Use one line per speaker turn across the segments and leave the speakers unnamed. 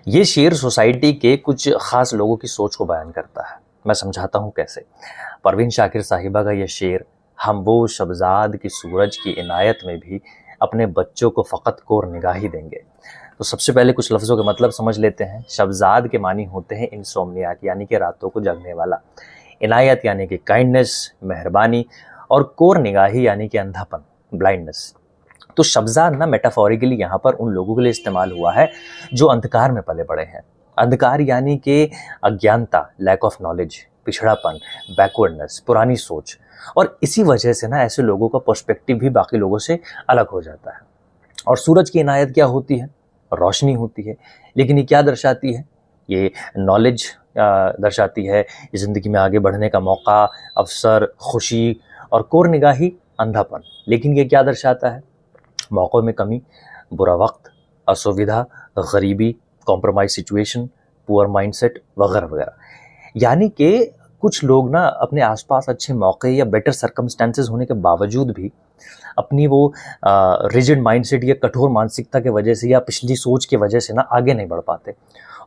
ये शेर सोसाइटी के कुछ ख़ास लोगों की सोच को बयान करता है। मैं समझाता हूँ कैसे। परवीन शाकिर साहिबा का ये शेर, हम वो शबज़ाद की सूरज की इनायत में भी अपने बच्चों को फ़कत कोर निगाही देंगे। तो सबसे पहले कुछ लफ्ज़ों के मतलब समझ लेते हैं। शबज़ाद के मानी होते हैं इंसोम्नियाक, यानी कि रातों को जगने वाला। इनायत यानी कि काइंडनेस, मेहरबानी। और कोर निगाही यानी कि अंधापन, ब्लाइंडनेस। तो शब्ज़ाद ना मेटाफोरिकली यहाँ पर उन लोगों के लिए इस्तेमाल हुआ है जो अंधकार में पले बड़े हैं। अंधकार यानी कि अज्ञानता, लैक ऑफ नॉलेज, पिछड़ापन, बैकवर्डनेस, पुरानी सोच। और इसी वजह से ना ऐसे लोगों का पर्सपेक्टिव भी बाकी लोगों से अलग हो जाता है। और सूरज की इनायत क्या होती है? रोशनी होती है। लेकिन ये क्या दर्शाती है? ये नॉलेज दर्शाती है, ज़िंदगी में आगे बढ़ने का मौका, अवसर, खुशी। और कोर निगाही अंधापन। लेकिन ये क्या दर्शाता है? मौक़ों में कमी, बुरा वक्त, असुविधा, गरीबी, कॉम्प्रोमाइज़ सिचुएशन, पुअर माइंडसेट वगैरह वगैरह। यानी कि कुछ लोग ना अपने आसपास अच्छे मौके या बेटर सर्कमस्टेंसेस होने के बावजूद भी अपनी वो रिजिड माइंडसेट या कठोर मानसिकता की वजह से या पिछली सोच की वजह से ना आगे नहीं बढ़ पाते।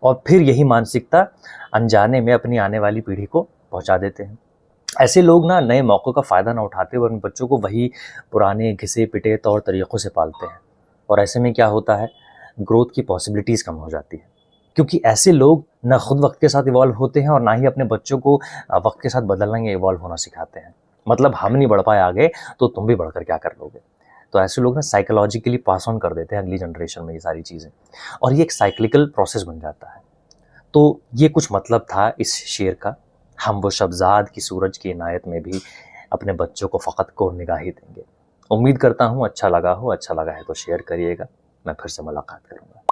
और फिर यही मानसिकता अनजाने में अपनी आने वाली पीढ़ी को पहुंचा देते हैं। ऐसे लोग ना नए मौक़ों का फ़ायदा ना उठाते हुए अपने बच्चों को वही पुराने घिसे-पिटे तौर तरीक़ों से पालते हैं। और ऐसे में क्या होता है? ग्रोथ की पॉसिबिलिटीज़ कम हो जाती है। क्योंकि ऐसे लोग ना खुद वक्त के साथ इवॉल्व होते हैं और ना ही अपने बच्चों को वक्त के साथ बदलना या इवॉल्व होना सिखाते हैं। मतलब हम नहीं बढ़ पाए आगे, तो तुम भी बढ़कर क्या कर लोगे? तो ऐसे लोग ना साइकोलॉजिकली पास ऑन कर देते हैं अगली जनरेशन में ये सारी चीज़ें। और ये एक साइक्लिकल प्रोसेस बन जाता है। तो ये कुछ मतलब था इस शेर का। हम वो शबज़ाद की सूरज की इनायत में भी अपने बच्चों को फ़कत कोर निगाही देंगे। उम्मीद करता हूँ अच्छा लगा हो। अच्छा लगा है तो शेयर करिएगा। मैं फिर से मुलाकात करूँगा।